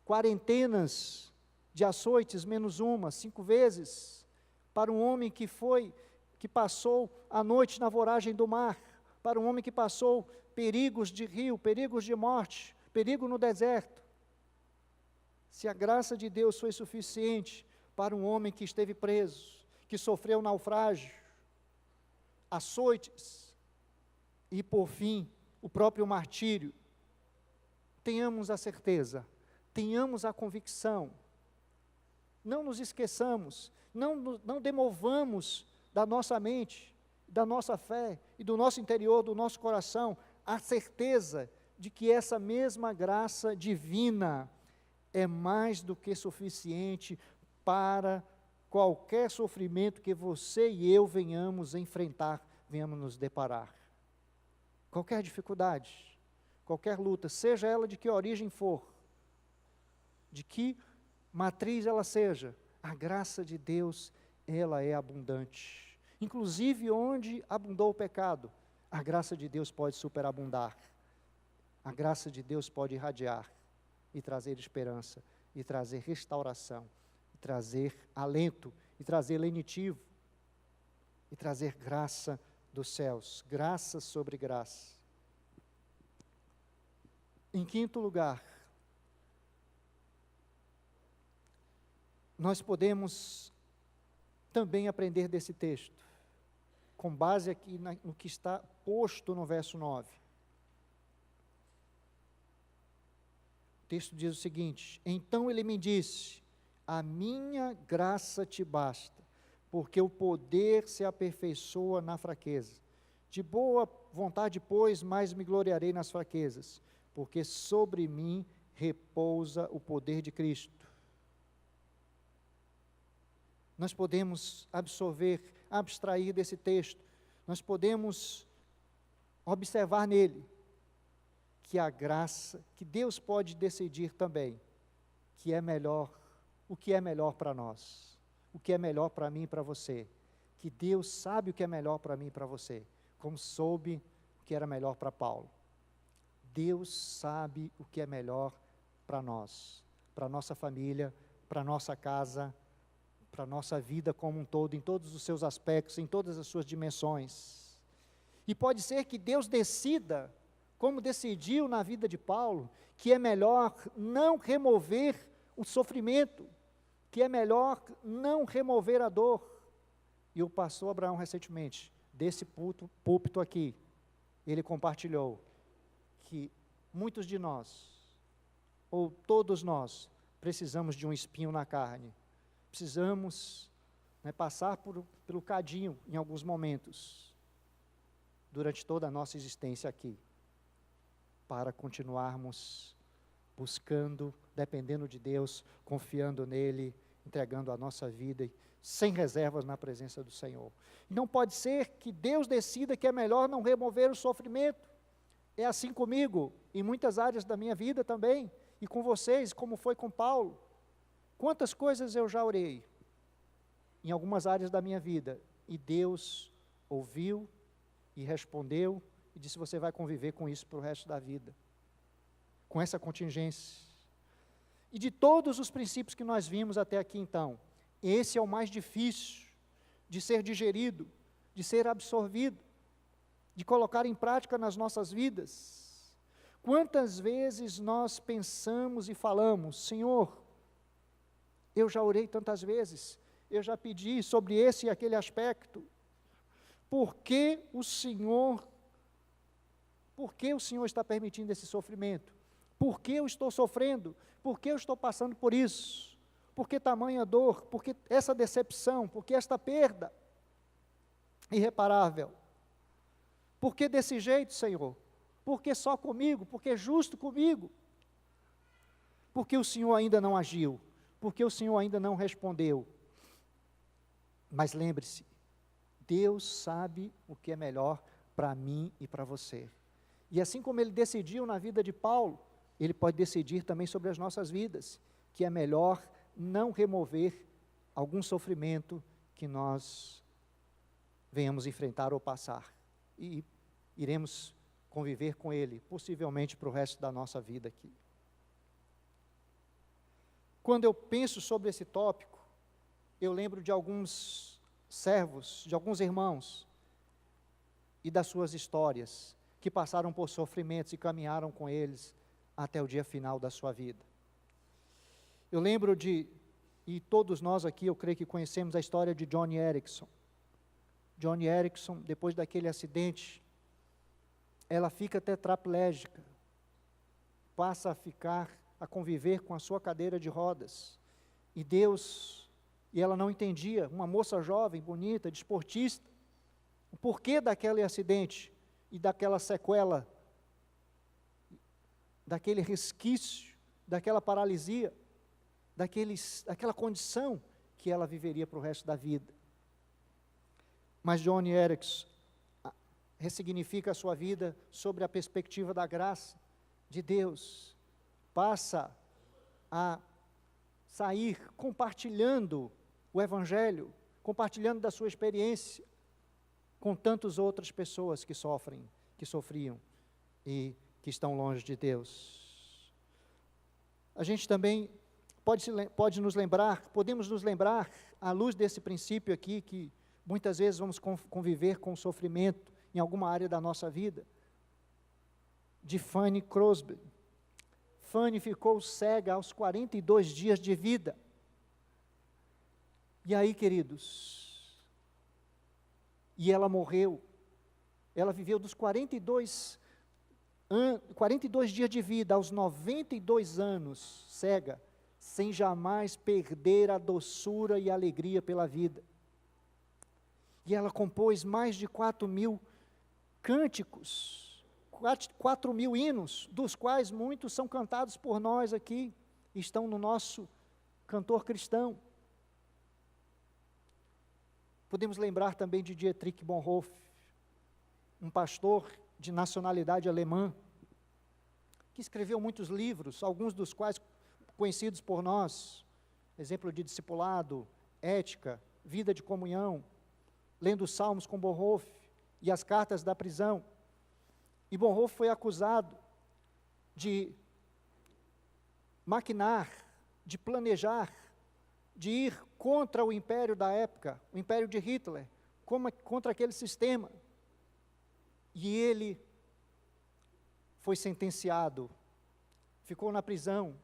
quarentenas de açoites, menos uma, 5 vezes, para um homem que passou a noite na voragem do mar, para um homem que passou perigos de rio, perigos de morte, perigo no deserto. Se a graça de Deus foi suficiente para um homem que esteve preso, que sofreu naufrágio, açoites e, por fim, o próprio martírio, tenhamos a certeza, tenhamos a convicção, não nos esqueçamos, não demovamos da nossa mente, da nossa fé e do nosso interior, do nosso coração, a certeza de que essa mesma graça divina é mais do que suficiente para qualquer sofrimento que você e eu venhamos enfrentar, venhamos nos deparar. Qualquer dificuldade, qualquer luta, seja ela de que origem for, de que matriz ela seja, a graça de Deus, ela é abundante. Inclusive onde abundou o pecado, a graça de Deus pode superabundar. A graça de Deus pode irradiar e trazer esperança, e trazer restauração, e trazer alento, e trazer lenitivo, e trazer graça dos céus, graça sobre graça. Em quinto lugar, nós podemos também aprender desse texto, com base aqui no que está posto no verso 9. O texto diz o seguinte: então ele me disse, a minha graça te basta, porque o poder se aperfeiçoa na fraqueza. De boa vontade, pois, mais me gloriarei nas fraquezas, porque sobre mim repousa o poder de Cristo. Nós podemos abstrair desse texto, nós podemos observar nele que a graça, que Deus pode decidir também, que é melhor, o que é melhor para nós, o que é melhor para mim e para você, que Deus sabe o que é melhor para mim e para você, como soube o que era melhor para Paulo. Deus sabe o que é melhor para nós, para nossa família, para nossa casa, para nossa vida como um todo, em todos os seus aspectos, em todas as suas dimensões. E pode ser que Deus decida, como decidiu na vida de Paulo, que é melhor não remover o sofrimento, que é melhor não remover a dor. E o pastor Abraão, recentemente, desse púlpito aqui, ele compartilhou que muitos de nós, ou todos nós, precisamos de um espinho na carne. Precisamos passar pelo cadinho em alguns momentos, durante toda a nossa existência aqui, para continuarmos buscando, dependendo de Deus, confiando nele, entregando a nossa vida sem reservas na presença do Senhor. Não pode ser que Deus decida que é melhor não remover o sofrimento. É assim comigo, em muitas áreas da minha vida também, e com vocês, como foi com Paulo. Quantas coisas eu já orei, em algumas áreas da minha vida, e Deus ouviu e respondeu, e disse, você vai conviver com isso para o resto da vida, com essa contingência. E de todos os princípios que nós vimos até aqui então, esse é o mais difícil de ser digerido, de ser absorvido, de colocar em prática nas nossas vidas. Quantas vezes nós pensamos e falamos: Senhor, eu já orei tantas vezes, eu já pedi sobre esse e aquele aspecto, por que o Senhor está permitindo esse sofrimento? Por que eu estou sofrendo? Por que eu estou passando por isso? Por que tamanha dor? Por que essa decepção? Por que esta perda irreparável? Por que desse jeito, Senhor? Por que só comigo? Por que justo comigo? Por que o Senhor ainda não agiu? Por que o Senhor ainda não respondeu? Mas lembre-se, Deus sabe o que é melhor para mim e para você. E assim como Ele decidiu na vida de Paulo, Ele pode decidir também sobre as nossas vidas, que é melhor não remover algum sofrimento que nós venhamos enfrentar ou passar. E iremos conviver com ele, possivelmente para o resto da nossa vida aqui. Quando eu penso sobre esse tópico, eu lembro de alguns servos, de alguns irmãos, e das suas histórias, que passaram por sofrimentos e caminharam com eles até o dia final da sua vida. Eu lembro e todos nós aqui, eu creio que conhecemos a história de Joni Eareckson. Joni Eareckson, depois daquele acidente, ela fica tetraplégica, passa a conviver com a sua cadeira de rodas, e ela não entendia, uma moça jovem, bonita, desportista, o porquê daquele acidente, e daquela sequela, daquele resquício, daquela paralisia, daquela condição que ela viveria para o resto da vida. Mas Joni Eareckson ressignifica a sua vida sobre a perspectiva da graça de Deus, passa a sair compartilhando o Evangelho, compartilhando da sua experiência com tantas outras pessoas que sofriam e que estão longe de Deus. A gente também podemos nos lembrar, à luz desse princípio aqui, que muitas vezes vamos conviver com o sofrimento em alguma área da nossa vida, de Fanny Crosby. Fanny ficou cega aos 42 dias de vida. E aí, queridos, e ela morreu, ela viveu dos 42 dias de vida aos 92 anos, cega, sem jamais perder a doçura e a alegria pela vida. E ela compôs mais de 4.000 cânticos, 4.000 hinos, dos quais muitos são cantados por nós aqui, estão no nosso cantor cristão. Podemos lembrar também de Dietrich Bonhoeffer, um pastor de nacionalidade alemã, que escreveu muitos livros, alguns dos quais conhecidos por nós, exemplo de discipulado, ética, vida de comunhão, lendo os salmos com Bonhoeffer e as cartas da prisão. E Bonhoeffer foi acusado de maquinar, de planejar, de ir contra o império da época, o império de Hitler, contra aquele sistema. E ele foi sentenciado, ficou na prisão,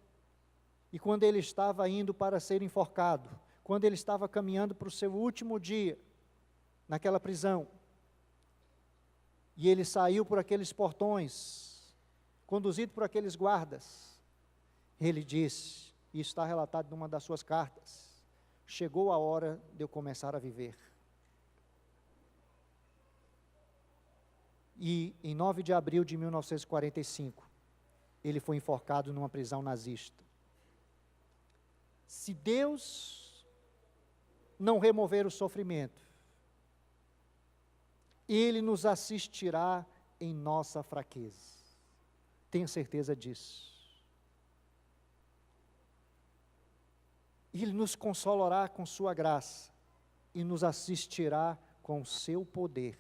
e quando ele estava indo para ser enforcado, quando ele estava caminhando para o seu último dia, naquela prisão, e ele saiu por aqueles portões, conduzido por aqueles guardas, ele disse, e está relatado numa das suas cartas: chegou a hora de eu começar a viver. E em 9 de abril de 1945, ele foi enforcado numa prisão nazista. Se Deus não remover o sofrimento, Ele nos assistirá em nossa fraqueza. Tenha certeza disso. Ele nos consolará com sua graça e nos assistirá com o seu poder.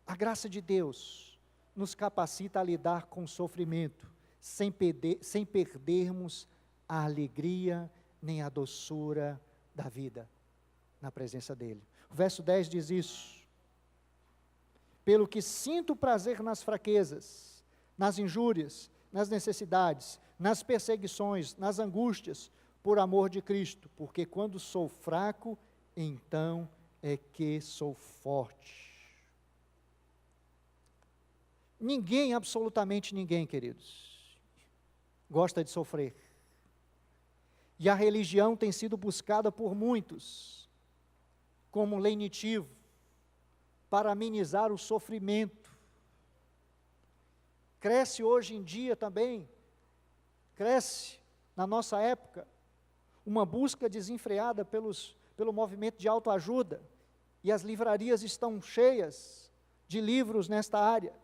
A graça de Deus nos capacita a lidar com o sofrimento, sem perdermos a alegria nem a doçura da vida na presença dEle. O verso 10 diz isso: pelo que sinto prazer nas fraquezas, nas injúrias, nas necessidades, nas perseguições, nas angústias, por amor de Cristo, porque quando sou fraco, então é que sou forte. Ninguém, absolutamente ninguém, queridos, gosta de sofrer. E a religião tem sido buscada por muitos como um lenitivo para amenizar o sofrimento. Cresce hoje em dia também, cresce na nossa época, uma busca desenfreada pelo movimento de autoajuda, e as livrarias estão cheias de livros nesta área,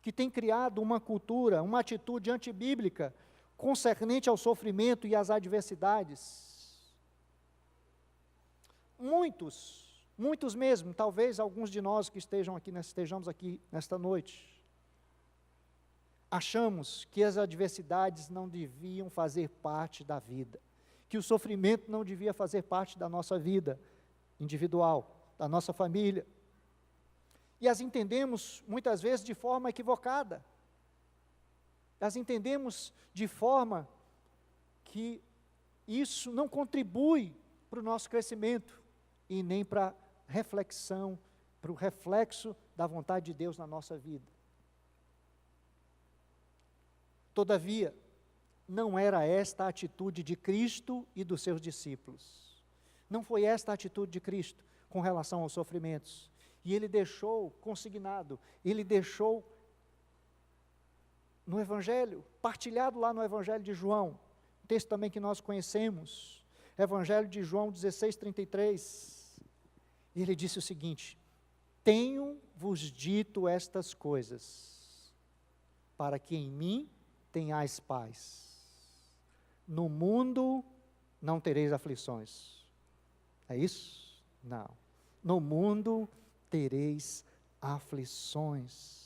que tem criado uma cultura, uma atitude antibíblica, concernente ao sofrimento e às adversidades. Muitos mesmo, talvez alguns de nós que estejamos aqui nesta noite, achamos que as adversidades não deviam fazer parte da vida, que o sofrimento não devia fazer parte da nossa vida individual, da nossa família. E as entendemos muitas vezes de forma equivocada. As entendemos de forma que isso não contribui para o nosso crescimento e nem para a reflexão, para o reflexo da vontade de Deus na nossa vida. Todavia, não era esta a atitude de Cristo e dos seus discípulos. Não foi esta a atitude de Cristo com relação aos sofrimentos. E Ele deixou consignado, Ele deixou no Evangelho, partilhado lá no Evangelho de João, texto também que nós conhecemos, Evangelho de João 16:33. Ele disse o seguinte: tenho-vos dito estas coisas, para que em mim tenhais paz. No mundo não tereis aflições. É isso? Não. No mundo tereis aflições.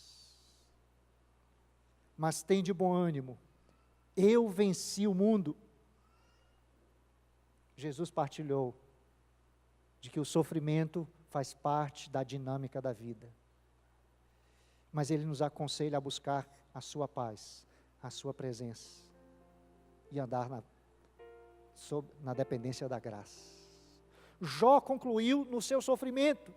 Mas tende bom ânimo. Eu venci o mundo. Jesus partilhou de que o sofrimento faz parte da dinâmica da vida. Mas Ele nos aconselha a buscar a sua paz, a sua presença e andar na dependência da graça. Jó concluiu no seu sofrimento: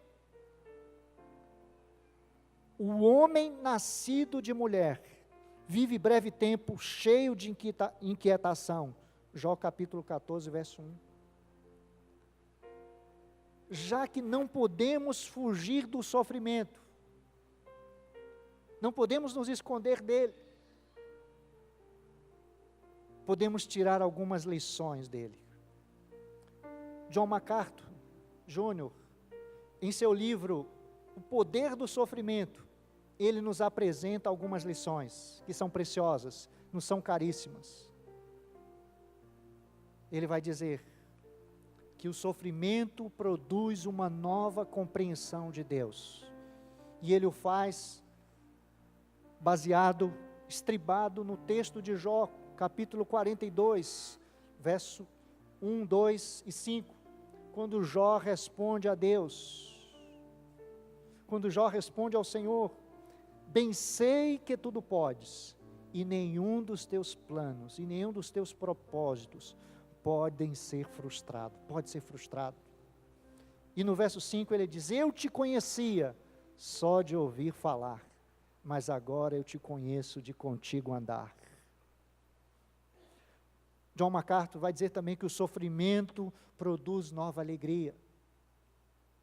o homem nascido de mulher vive breve tempo cheio de inquietação. Jó capítulo 14, verso 1. Já que não podemos fugir do sofrimento, não podemos nos esconder dele, podemos tirar algumas lições dele. John MacArthur Jr., em seu livro O Poder do Sofrimento, ele nos apresenta algumas lições que são preciosas, nos são caríssimas. Ele vai dizer que o sofrimento produz uma nova compreensão de Deus, e ele o faz estribado no texto de Jó, capítulo 42, verso 1, 2 e 5, quando Jó responde a Deus, quando Jó responde ao Senhor: bem sei que tudo podes, e nenhum dos teus planos, e nenhum dos teus propósitos pode ser frustrado. E no verso 5 ele diz: eu te conhecia só de ouvir falar, mas agora eu te conheço de contigo andar. John MacArthur vai dizer também que o sofrimento produz nova alegria.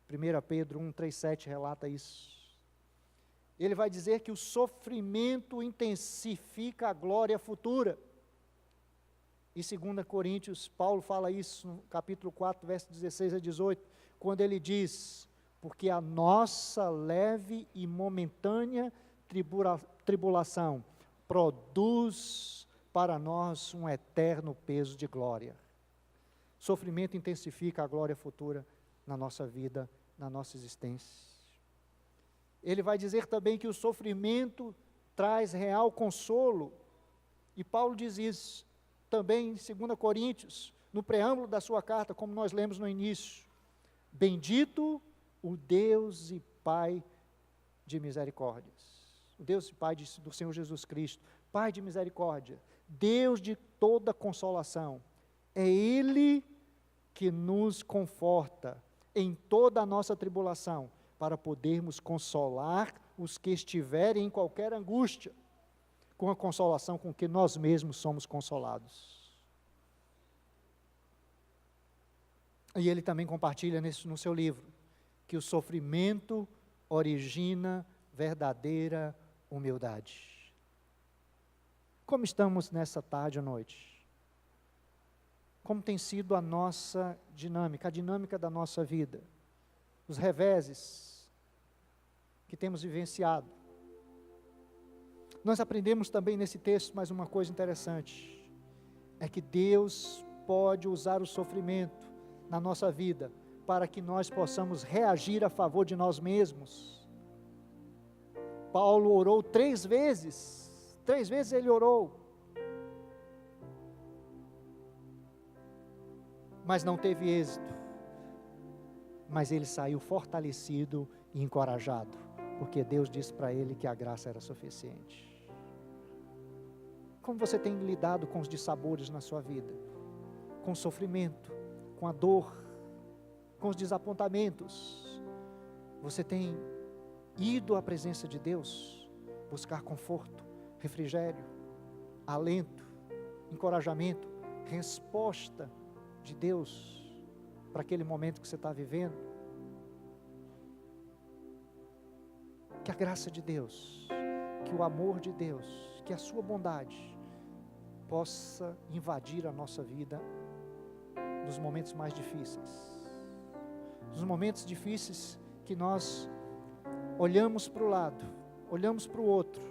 1 Pedro 1:3-7 relata isso. Ele vai dizer que o sofrimento intensifica a glória futura. E 2 Coríntios, Paulo fala isso no capítulo 4, versos 16 a 18, quando ele diz: porque a nossa leve e momentânea tribulação produz para nós um eterno peso de glória. Sofrimento intensifica a glória futura na nossa vida, na nossa existência. Ele vai dizer também que o sofrimento traz real consolo, e Paulo diz isso também em 2 Coríntios, no preâmbulo da sua carta, como nós lemos no início: bendito o Deus e Pai de misericórdias. o Deus e Pai do Senhor Jesus Cristo, Pai de misericórdia, Deus de toda consolação, é Ele que nos conforta em toda a nossa tribulação, para podermos consolar os que estiverem em qualquer angústia, com a consolação com que nós mesmos somos consolados. E ele também compartilha no seu livro, que o sofrimento origina verdadeira humildade. Como estamos nessa tarde à noite? Como tem sido a nossa dinâmica, a dinâmica da nossa vida? Os reveses que temos vivenciado. Nós aprendemos também nesse texto mais uma coisa interessante, é que Deus pode usar o sofrimento na nossa vida, para que nós possamos reagir a favor de nós mesmos. Paulo orou 3 vezes ele orou, mas não teve êxito, mas ele saiu fortalecido e encorajado, porque Deus disse para ele que a graça era suficiente. Como você tem lidado com os dissabores na sua vida? Com o sofrimento, com a dor, com os desapontamentos? Você tem ido à presença de Deus, buscar conforto, refrigério, alento, encorajamento, resposta de Deus para aquele momento que você está vivendo? Que a graça de Deus, que o amor de Deus, que a sua bondade possa invadir a nossa vida nos momentos mais difíceis. Nos momentos difíceis que nós olhamos para o lado, olhamos para o outro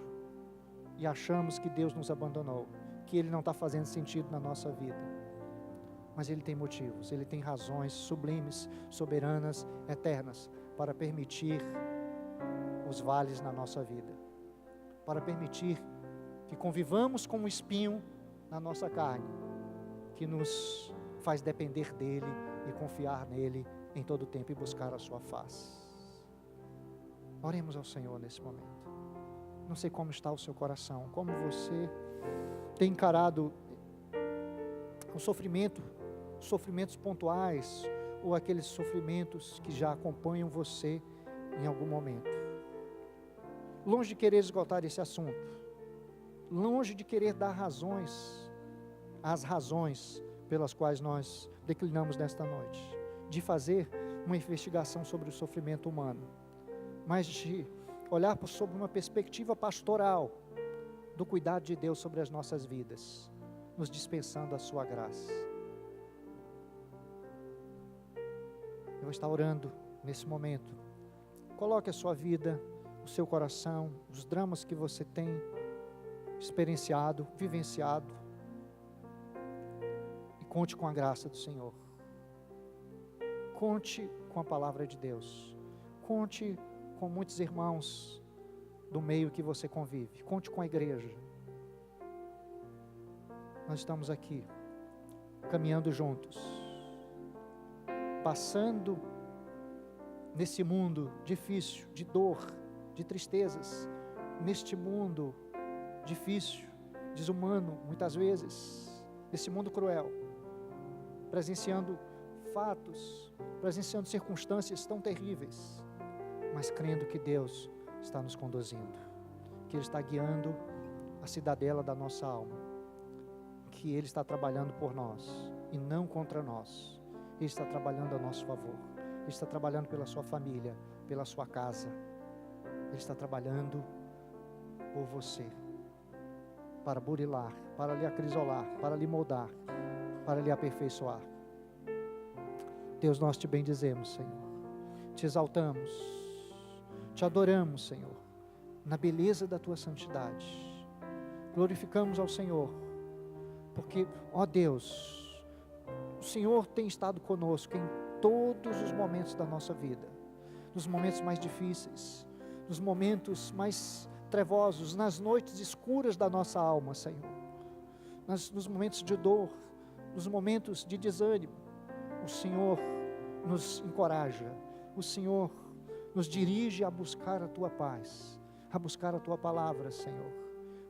e achamos que Deus nos abandonou, que Ele não está fazendo sentido na nossa vida. Mas Ele tem motivos, Ele tem razões sublimes, soberanas, eternas, para permitir os vales na nossa vida, para permitir que convivamos com um espinho na nossa carne, que nos faz depender dEle e confiar nele em todo o tempo e buscar a sua face. Oremos ao Senhor nesse momento. Não sei como está o seu coração, como você tem encarado o sofrimento, sofrimentos pontuais, ou aqueles sofrimentos que já acompanham você em algum momento. Longe de querer esgotar esse assunto, longe de querer dar as razões pelas quais nós declinamos nesta noite, de fazer uma investigação sobre o sofrimento humano, mas de olhar sob uma perspectiva pastoral, do cuidado de Deus sobre as nossas vidas, nos dispensando a sua graça. Eu vou estar orando nesse momento. Coloque a sua vida, o seu coração, os dramas que você tem experienciado, vivenciado, e conte com a graça do Senhor. Conte com a palavra de Deus. Conte com muitos irmãos do meio que você convive. Conte com a igreja. Nós estamos aqui, caminhando juntos, passando nesse mundo difícil, de dor, de tristezas, neste mundo difícil, desumano, muitas vezes, nesse mundo cruel, presenciando fatos, presenciando circunstâncias tão terríveis, mas crendo que Deus está nos conduzindo, que Ele está guiando a cidadela da nossa alma, que Ele está trabalhando por nós e não contra nós. Ele está trabalhando a nosso favor, Ele está trabalhando pela sua família, pela sua casa, Ele está trabalhando por você, para burilar, para lhe acrisolar, para lhe moldar, para lhe aperfeiçoar. Deus, nós te bendizemos, Senhor, te exaltamos, te adoramos, Senhor, na beleza da tua santidade, glorificamos ao Senhor, porque, ó Deus, o Senhor tem estado conosco em todos os momentos da nossa vida, nos momentos mais difíceis, nos momentos mais trevosos, nas noites escuras da nossa alma, Senhor, nos momentos de dor, nos momentos de desânimo. O Senhor nos encoraja, o Senhor nos dirige a buscar a tua paz, a buscar a Tua palavra, Senhor.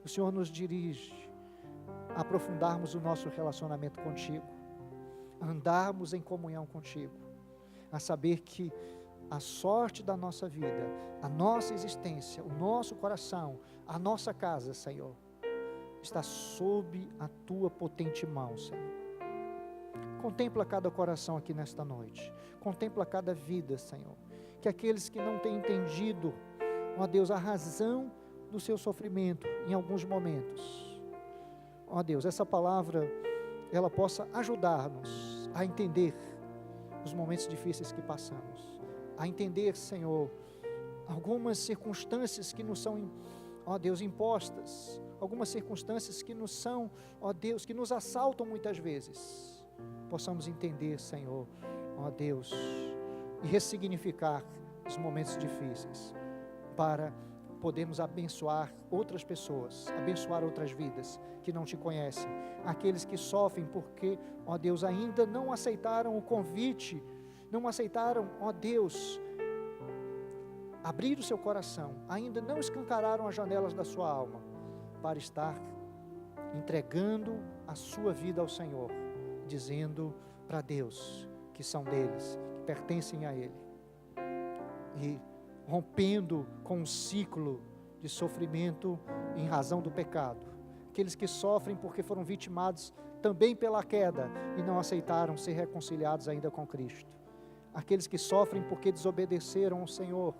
O Senhor nos dirige a aprofundarmos o nosso relacionamento contigo, a andarmos em comunhão contigo, a saber que a sorte da nossa vida, a nossa existência, o nosso coração, a nossa casa, Senhor, está sob a Tua potente mão, Senhor. Contempla cada coração aqui nesta noite, contempla cada vida, Senhor, que aqueles que não têm entendido, ó Deus, a razão do seu sofrimento em alguns momentos, ó Deus, essa palavra, ela possa ajudar-nos a entender os momentos difíceis que passamos, a entender, Senhor, algumas circunstâncias que nos são, ó Deus, impostas, algumas circunstâncias que nos são, ó Deus, que nos assaltam muitas vezes, possamos entender, Senhor, ó Deus, e ressignificar os momentos difíceis, para podermos abençoar outras pessoas, abençoar outras vidas que não Te conhecem, aqueles que sofrem porque, ó Deus, ainda não aceitaram o convite, não aceitaram, ó Deus, abrir o seu coração, ainda não escancararam as janelas da sua alma, para estar entregando a sua vida ao Senhor, dizendo para Deus que são deles, que pertencem a Ele, e rompendo com um ciclo de sofrimento em razão do pecado, aqueles que sofrem porque foram vitimados também pela queda e não aceitaram ser reconciliados ainda com Cristo, aqueles que sofrem porque desobedeceram ao Senhor,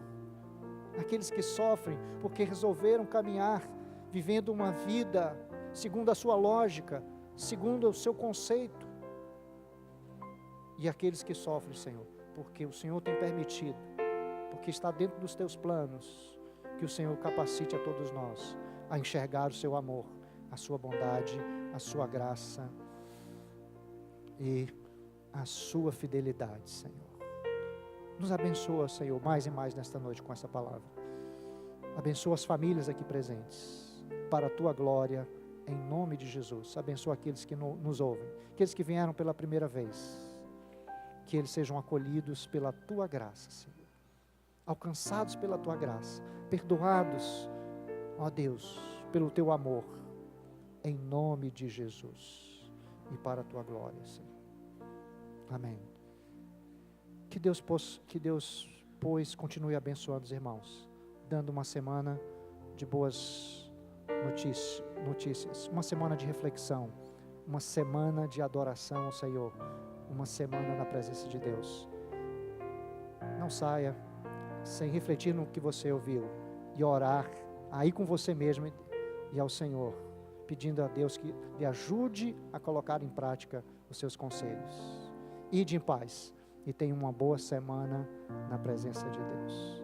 aqueles que sofrem porque resolveram caminhar vivendo uma vida segundo a sua lógica, segundo o seu conceito, e aqueles que sofrem, Senhor, porque o Senhor tem permitido, porque está dentro dos Teus planos, que o Senhor capacite a todos nós a enxergar o Seu amor, a Sua bondade, a Sua graça e a Sua fidelidade, Senhor. Nos abençoa, Senhor, mais e mais nesta noite com essa palavra. Abençoa as famílias aqui presentes, para a Tua glória, em nome de Jesus. Abençoa aqueles que nos ouvem, aqueles que vieram pela primeira vez, que eles sejam acolhidos pela Tua graça, Senhor, alcançados pela Tua graça, perdoados, ó Deus, pelo Teu amor, em nome de Jesus, e para a Tua glória, Senhor. Amém. Que Deus, pois, continue abençoando os irmãos, dando uma semana de boas notícias, uma semana de reflexão, uma semana de adoração ao Senhor, uma semana na presença de Deus. Não saia sem refletir no que você ouviu e orar aí com você mesmo e ao Senhor, pedindo a Deus que lhe ajude a colocar em prática os seus conselhos. Ide em paz e tenha uma boa semana na presença de Deus.